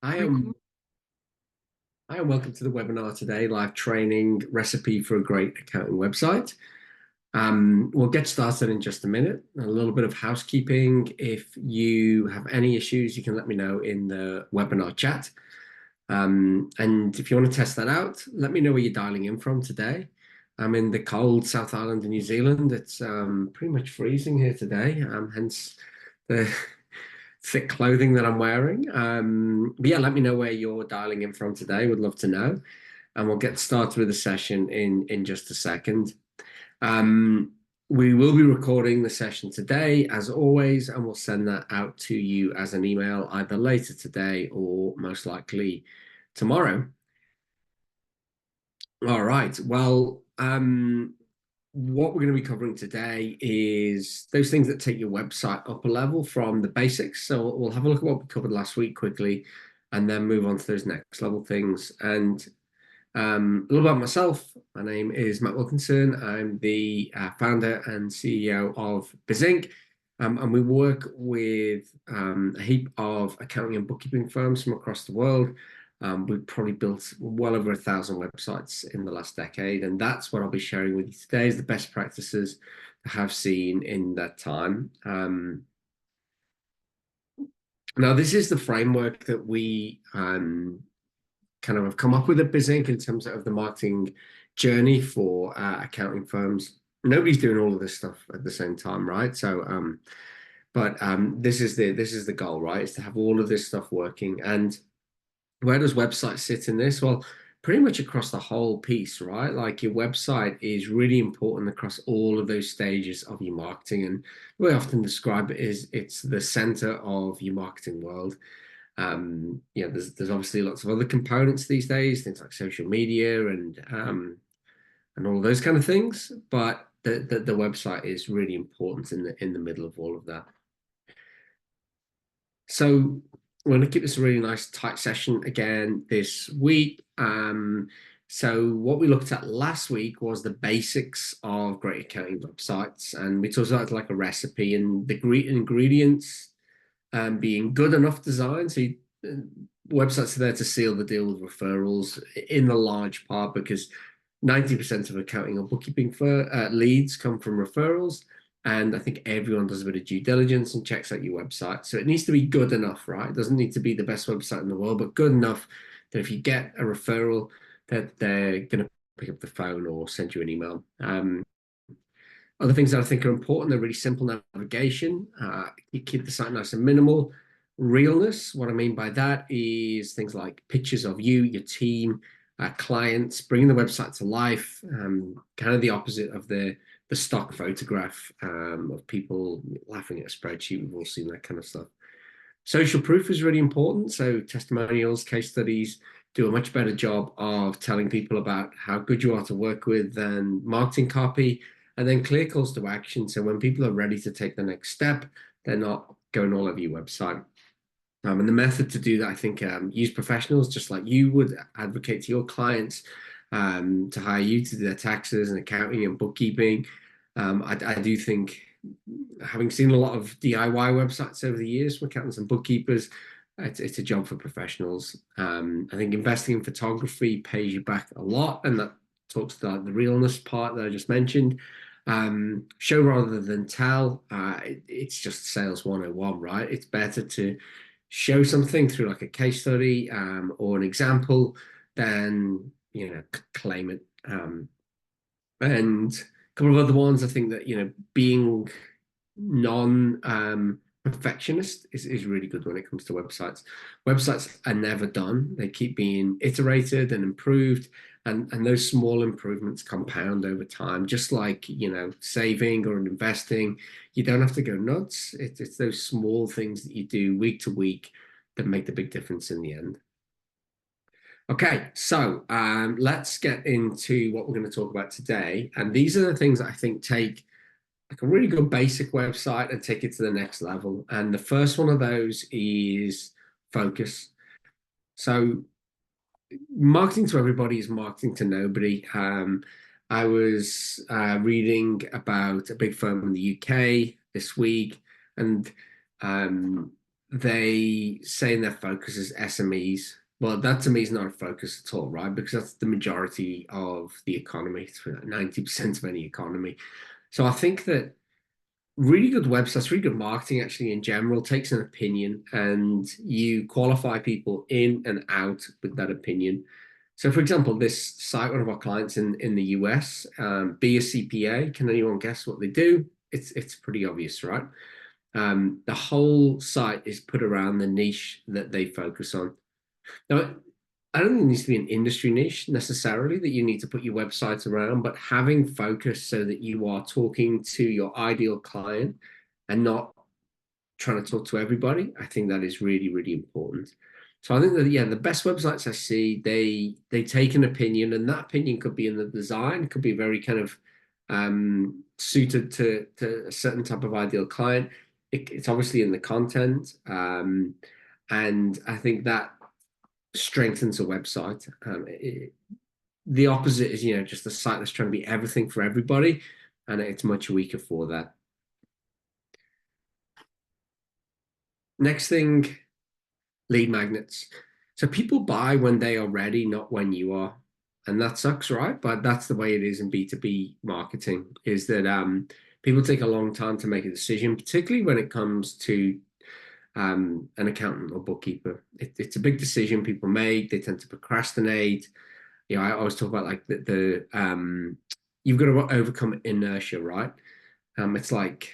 I am Record. I am welcome to the webinar today, live training recipe for a great accounting website. We'll get started in just a minute. A little bit of housekeeping. If you have any issues, you can let me know in the webinar chat. And if you want to test that out, let me know where you're dialing in from today. I'm in the cold South Island of New Zealand. It's pretty much freezing here today, hence the thick clothing that I'm wearing. But yeah, let me know where you're dialing in from today. Would love to know. And we'll get started with the session in just a second. Um, we will be recording the session today, as always, and we'll send that out to you as an email either later today or most likely tomorrow. All right. Well, what we're going to be covering today is those things that take your website up a level from the basics. So we'll have a look at what we covered last week quickly, and then move on to those next level things. And a little about myself. My name is Matt Wilkinson. I'm the founder and CEO of BizInc. And we work with a heap of accounting and bookkeeping firms from across the world. We've probably built well over 1,000 websites in the last decade, and that's what I'll be sharing with you today is the best practices I have seen in that time. Now, this is the framework that we kind of have come up with at BizInc in terms of the marketing journey for accounting firms. Nobody's doing all of this stuff at the same time, right? This is the goal, right? Is to have all of this stuff working. And where does website sit in this? Well, pretty much across the whole piece, right? Like your website is really important across all of those stages of your marketing. And the way I often describe it is it's the center of your marketing world. There's obviously lots of other components these days, things like social media and all of those kind of things. But the website is really important in the middle of all of that. So we're going to keep this a really nice tight session again this week. So what we looked at last week was the basics of great accounting websites, and we talked about like a recipe and the ingredients being good enough design. So websites are there to seal the deal with referrals in the large part because 90% of accounting or bookkeeping for leads come from referrals. And I think everyone does a bit of due diligence and checks out your website. So it needs to be good enough, right? It doesn't need to be the best website in the world, but good enough that if you get a referral, that they're going to pick up the phone or send you an email. Other things that I think are important, they're really simple navigation. You keep the site nice and minimal. Realness, what I mean by that is things like pictures of you, your team, clients, bringing the website to life, kind of the opposite of the stock photograph of people laughing at a spreadsheet. We've all seen that kind of stuff. Social proof is really important. So testimonials, case studies do a much better job of telling people about how good you are to work with than marketing copy. And then clear calls to action. So when people are ready to take the next step, they're not going all over your website. And the method to do that, I think, use professionals just like you would advocate to your clients to hire you to do their taxes and accounting and bookkeeping. I do think, having seen a lot of DIY websites over the years for accountants and bookkeepers, it's a job for professionals. I think investing in photography pays you back a lot, and that talks to the realness part that I just mentioned. Show rather than tell. It's just sales 101, right? It's better to show something through like a case study or an example than claim it. And a couple of other ones, I think that being non perfectionist is really good when it comes to websites. Websites are never done. They keep being iterated and improved, and those small improvements compound over time. Just like saving or investing, you don't have to go nuts. It's those small things that you do week to week that make the big difference in the end. Okay, so let's get into what we're going to talk about today. And these are the things that I think take like a really good basic website and take it to the next level. And the first one of those is focus. So marketing to everybody is marketing to nobody. I was reading about a big firm in the UK this week, and they say their focus is SMEs. Well, that to me is not a focus at all, right? Because that's the majority of the economy. It's 90% of any economy. So I think that really good websites, really good marketing actually in general takes an opinion and you qualify people in and out with that opinion. So for example, this site, one of our clients in the US, Be a CPA, can anyone guess what they do? It's pretty obvious, right? The whole site is put around the niche that they focus on. Now, I don't think it needs to be an industry niche necessarily that you need to put your website around, but having focus so that you are talking to your ideal client and not trying to talk to everybody, I think that is really, really important. So I think that yeah, the best websites I see, they take an opinion, and that opinion could be in the design, could be very kind of suited to a certain type of ideal client. It's obviously in the content, and I think that strengthens a website. The opposite is, just a site that's trying to be everything for everybody, and it's much weaker for that. Next thing, lead magnets. So people buy when they are ready, not when you are. And that sucks, right? But that's the way it is in B2B marketing, is that people take a long time to make a decision, particularly when it comes to an accountant or bookkeeper. It's a big decision people make. They tend to procrastinate. I always talk about like you've got to overcome inertia, right? It's like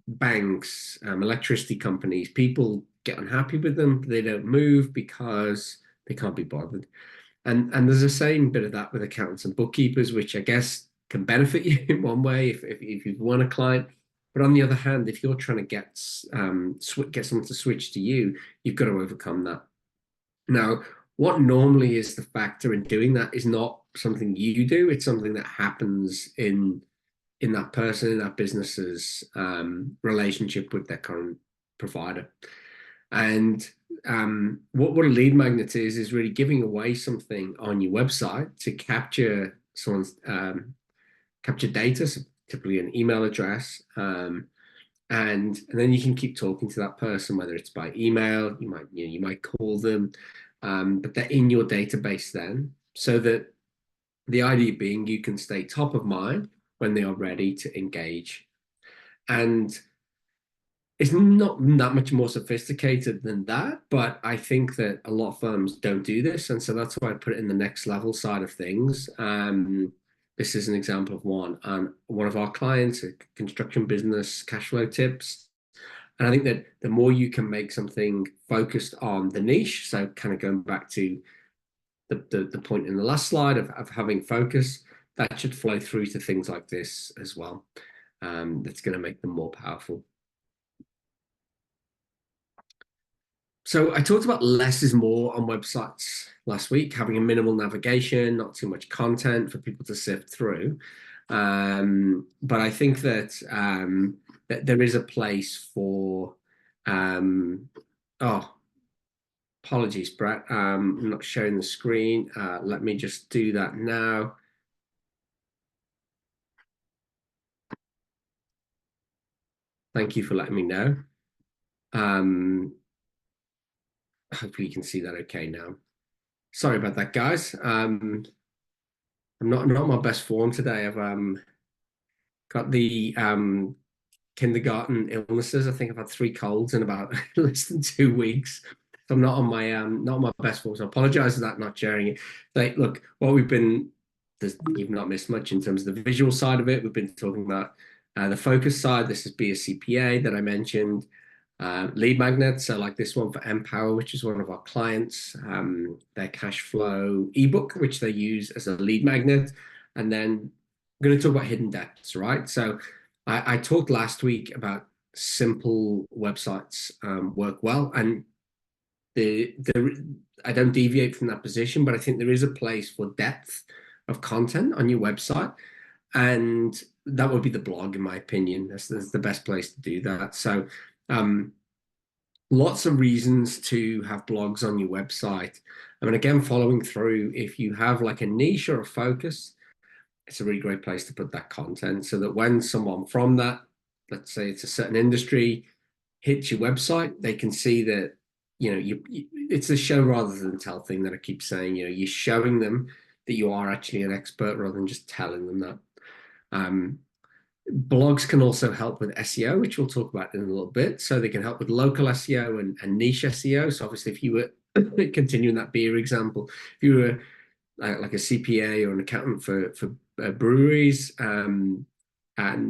banks, electricity companies, people get unhappy with them. They don't move because they can't be bothered. And there's the same bit of that with accountants and bookkeepers, which I guess can benefit you in one way if you've won a client. But on the other hand, if you're trying to get someone to switch to you, you've got to overcome that. Now, what normally is the factor in doing that is not something you do. It's something that happens in that person, in that business's relationship with their current provider. And what a lead magnet is really giving away something on your website to capture someone's capture data, so typically an email address, and then you can keep talking to that person, whether it's by email, you might call them, but they're in your database then, so that the idea being you can stay top of mind when they are ready to engage. And it's not that much more sophisticated than that, but I think that a lot of firms don't do this. And so that's why I put it in the next level side of things. This is an example of one. One of our clients, a construction business, cash flow tips. And I think that the more you can make something focused on the niche, so kind of going back to the point in the last slide of having focus, that should flow through to things like this as well. That's going to make them more powerful. So I talked about less is more on websites last week, having a minimal navigation, not too much content for people to sift through. But I think that there is a place for, oh, apologies, Brett. I'm not showing the screen. Let me just do that now. Thank you for letting me know. Hopefully you can see that okay now. Sorry about that, guys. I'm not my best form today. I've got the kindergarten illnesses. I think I've had 3 colds in about less than 2 weeks. So I'm not on my best form. So I apologize for that, not sharing it. Like, look, what you've not missed much in terms of the visual side of it. We've been talking about the focus side. This is Be a CPA that I mentioned. Lead magnets, so like this one for Empower, which is one of our clients, their cash flow ebook, which they use as a lead magnet. And then I'm going to talk about hidden depths, right? So I talked last week about simple websites work well, and I don't deviate from that position, but I think there is a place for depth of content on your website, and that would be the blog, in my opinion. That's the best place to do that. So lots of reasons to have blogs on your website. I mean, again, following through, if you have like a niche or a focus, it's a really great place to put that content so that when someone from that, let's say it's a certain industry, hits your website, they can see that, it's a show rather than tell thing that I keep saying. You're showing them that you are actually an expert rather than just telling them that. Um, Blogs can also help with SEO, which we'll talk about in a little bit. So they can help with local SEO and niche SEO. So obviously, if you were continuing that beer example, if you were like a CPA or an accountant for breweries, and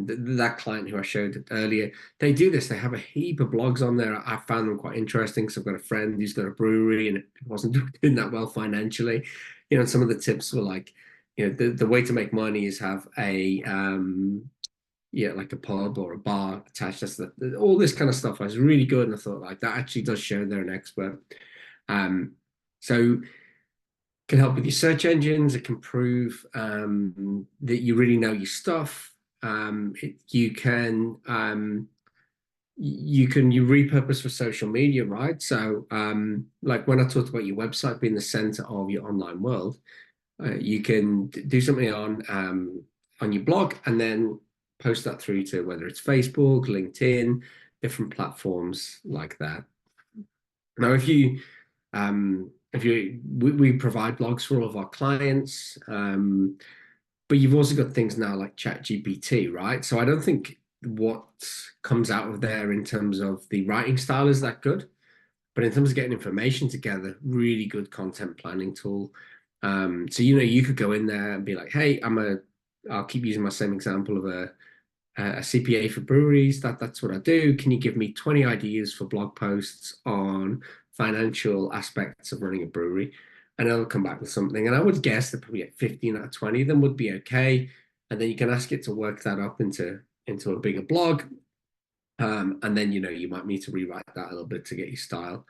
that client who I showed earlier, they do this. They have a heap of blogs on there. I found them quite interesting. So I've got a friend who's got a brewery and it wasn't doing that well financially. Some of the tips were like, the way to make money is have a like a pub or a bar attached. All this kind of stuff was really good, and I thought like that actually does show they're an expert. So can help with your search engines. It can prove that you really know your stuff. You repurpose for social media, right? So like when I talked about your website being the center of your online world, you can do something on your blog and then post that through to whether it's Facebook, LinkedIn, different platforms like that. Now, we provide blogs for all of our clients, but you've also got things now like ChatGPT, right? So I don't think what comes out of there in terms of the writing style is that good, but in terms of getting information together, really good content planning tool. So you could go in there and be like, hey, I'll keep using my same example of a CPA for breweries. That's what I do. Can you give me 20 ideas for blog posts on financial aspects of running a brewery? And I'll come back with something. And I would guess that probably 15 out of 20 of them would be okay. And then you can ask it to work that up into a bigger blog. And then, you might need to rewrite that a little bit to get your style.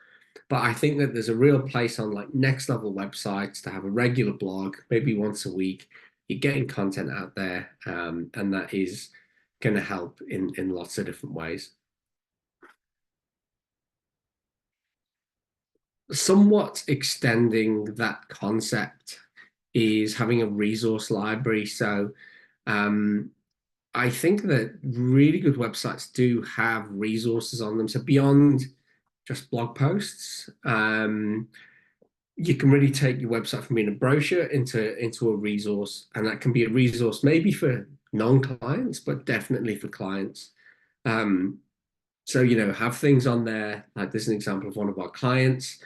But I think that there's a real place on like next level websites to have a regular blog, maybe once a week. You're getting content out there, and that is going to help in lots of different ways. Somewhat extending that concept is having a resource library. So I think that really good websites do have resources on them. So beyond just blog posts, you can really take your website from being a brochure into a resource, and that can be a resource maybe for non-clients, but definitely for clients. So have things on there. Like this is an example of one of our clients.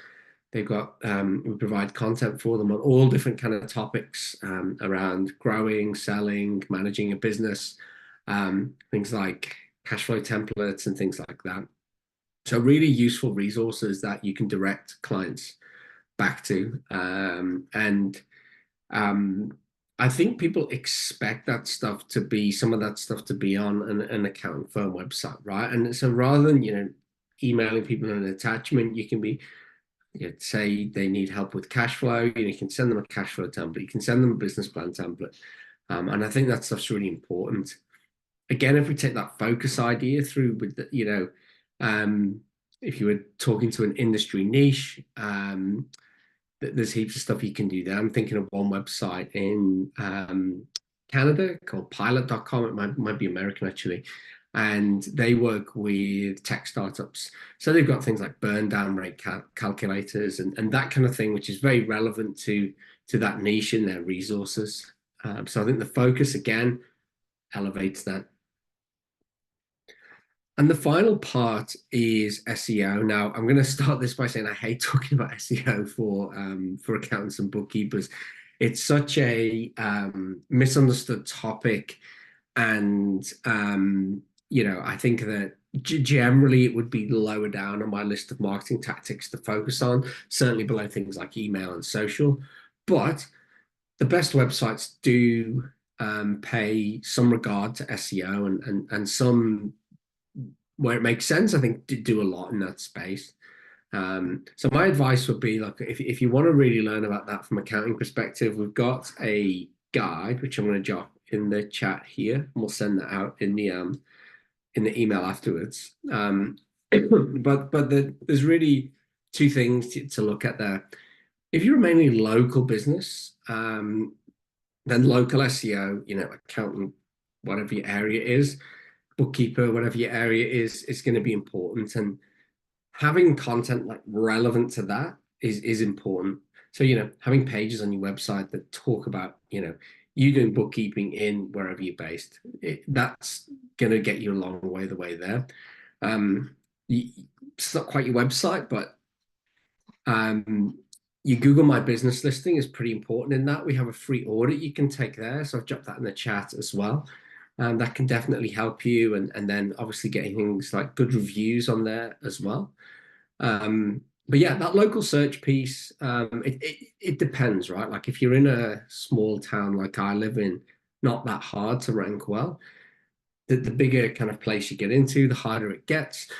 They've got we provide content for them on all different kind of topics around growing, selling, managing a business, things like cash flow templates and things like that. So really useful resources that you can direct clients back to. And I think people expect some of that stuff to be on an accounting firm website, right? And so rather than, emailing people an attachment, you can be, say they need help with cash flow, you can send them a cash flow template, you can send them a business plan template. And I think that stuff's really important. Again, if we take that focus idea through with if you were talking to an industry niche, there's heaps of stuff you can do there. I'm thinking of one website in Canada called pilot.com. It might be American actually. And they work with tech startups. So they've got things like burn down rate calculators and that kind of thing, which is very relevant to that niche in their resources. So I think the focus again elevates that. And the final part is SEO. Now, I'm going to start this by saying I hate talking about SEO for accountants and bookkeepers. It's such a misunderstood topic, and I think that generally it would be lower down on my list of marketing tactics to focus on, certainly below things like email and social. But the best websites do pay some regard to SEO and some where it makes sense, I think, to do a lot in that space. So my advice would be, like, if you want to really learn about that from accounting perspective, we've got a guide which I'm going to drop in the chat here, and we'll send that out in the email afterwards. There's really two things to look at there. If you're a mainly local business, then local SEO, accountant, whatever your area is, bookkeeper, whatever your area is going to be important. And having content like relevant to that is important. So, having pages on your website that talk about, you doing bookkeeping in wherever you're based, that's going to get you a long way the way there. Um, it's not quite your website, but your Google My Business listing is pretty important in that. We have a free audit you can take there. So I've dropped that in the chat as well. That can definitely help you. And then obviously getting things like good reviews on there as well. But yeah, that local search piece, it depends, right? Like if you're in a small town like I live in, not that hard to rank well. The bigger kind of place you get into, the harder it gets,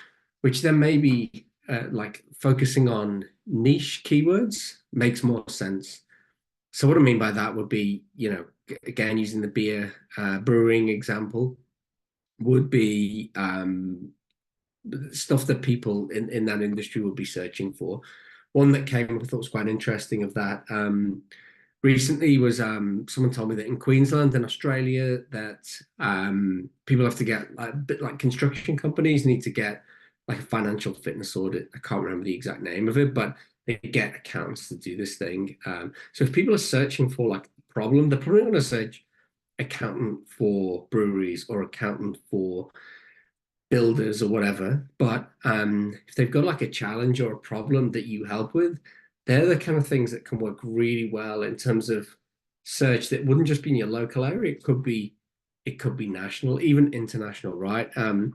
which then maybe like focusing on niche keywords makes more sense. So what I mean by that would be, again, using the beer brewing example, would be stuff that people in that industry would be searching for. One that came I thought was quite interesting of that recently was someone told me that in Queensland and Australia that people have to get like, a bit like construction companies need to get like a financial fitness audit. I can't remember the exact name of it, but they get accountants to do this thing. So if people are searching for like a problem, they're probably going to search accountant for breweries or accountant for builders or whatever. But if they've got like a challenge or a problem that you help with, they're the kind of things that can work really well in terms of search that wouldn't just be in your local area. It could be national, even international, right? I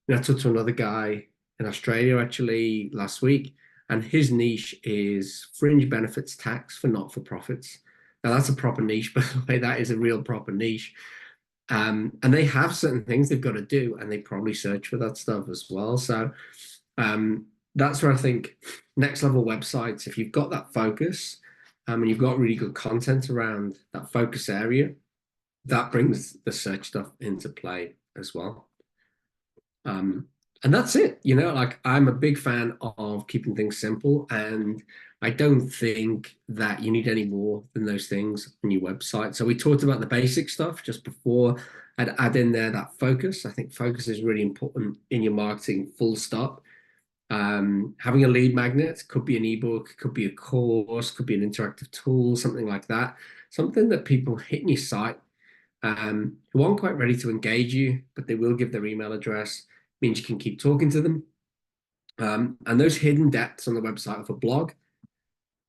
talked to another guy in Australia actually last week, and his niche is fringe benefits tax for not-for-profits. Now that's a proper niche, by the way. That is a real proper niche. And they have certain things they've got to do, and they probably search for that stuff as well. So that's where I think next level websites, if you've got that focus and you've got really good content around that focus area, that brings the search stuff into play as well. And that's it. Like I'm a big fan of keeping things simple, and I don't think that you need any more than those things on your website. So we talked about the basic stuff just before. I'd add in there that focus. I think focus is really important in your marketing, full stop. Having a lead magnet could be an ebook, could be a course, could be an interactive tool, something like that. Something that people hit in your site who aren't quite ready to engage you, but they will give their email address, means you can keep talking to them. And those hidden depths on the website of a blog,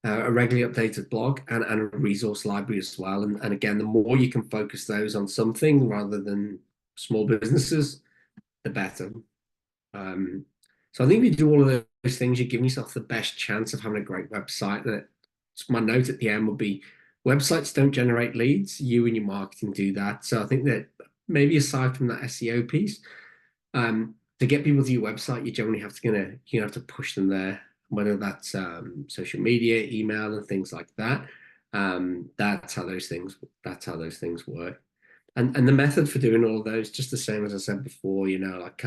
a regularly updated blog, and a resource library as well. And again, the more you can focus those on something rather than small businesses, the better. So I think if you do all of those things, you're giving yourself the best chance of having a great website. That my note at the end would be websites don't generate leads, you and your marketing do that. So I think that maybe aside from that SEO piece, to get people to your website, you generally have to push them there, whether that's social media, email, and things like that. That's how those things work. And the method for doing all of those, just the same as I said before, like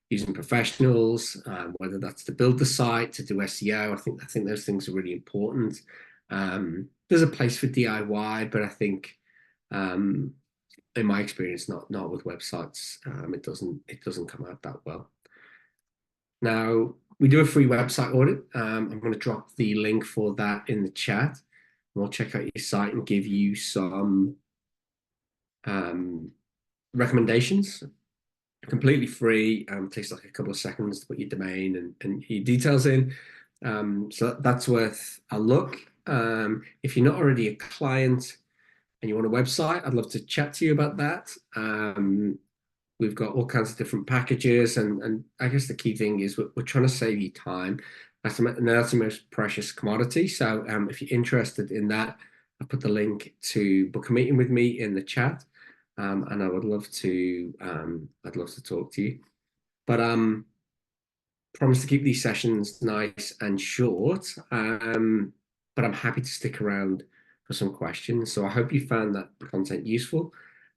using professionals, whether that's to build the site, to do SEO. I think those things are really important. There's a place for DIY, but I think in my experience, not with websites. It doesn't come out that well. Now we do a free website audit. I'm going to drop the link for that in the chat. We'll check out your site and give you some recommendations. Completely free. Takes like a couple of seconds to put your domain and your details in. So that's worth a look. If you're not already a client and you want a website, I'd love to chat to you about that. We've got all kinds of different packages, and I guess the key thing is we're trying to save you time. That's the most precious commodity. So if you're interested in that, I'll put the link to book a meeting with me in the chat, and I would love to talk to you. But promise to keep these sessions nice and short. But I'm happy to stick around for some questions. So I hope you found that content useful.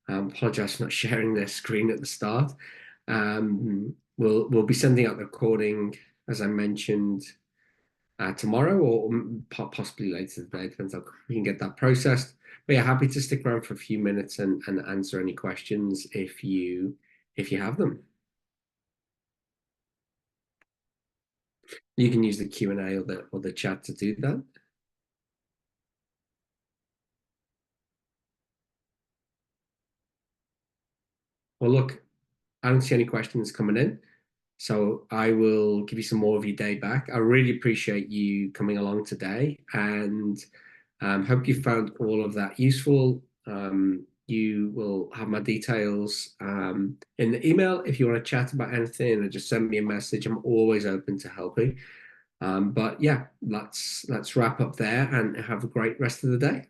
Apologize for not sharing their screen at the start. We'll be sending out the recording, as I mentioned, tomorrow or possibly later today. Depends how we can get that processed. But yeah, happy to stick around for a few minutes and answer any questions if you if you have them. You can use the Q&A or the chat to do that. Well, look, I don't see any questions coming in, so I will give you some more of your day back. I really appreciate you coming along today, and hope you found all of that useful. You will have my details in the email if you want to chat about anything, or just send me a message. I'm always open to helping. But yeah, let's wrap up there and have a great rest of the day.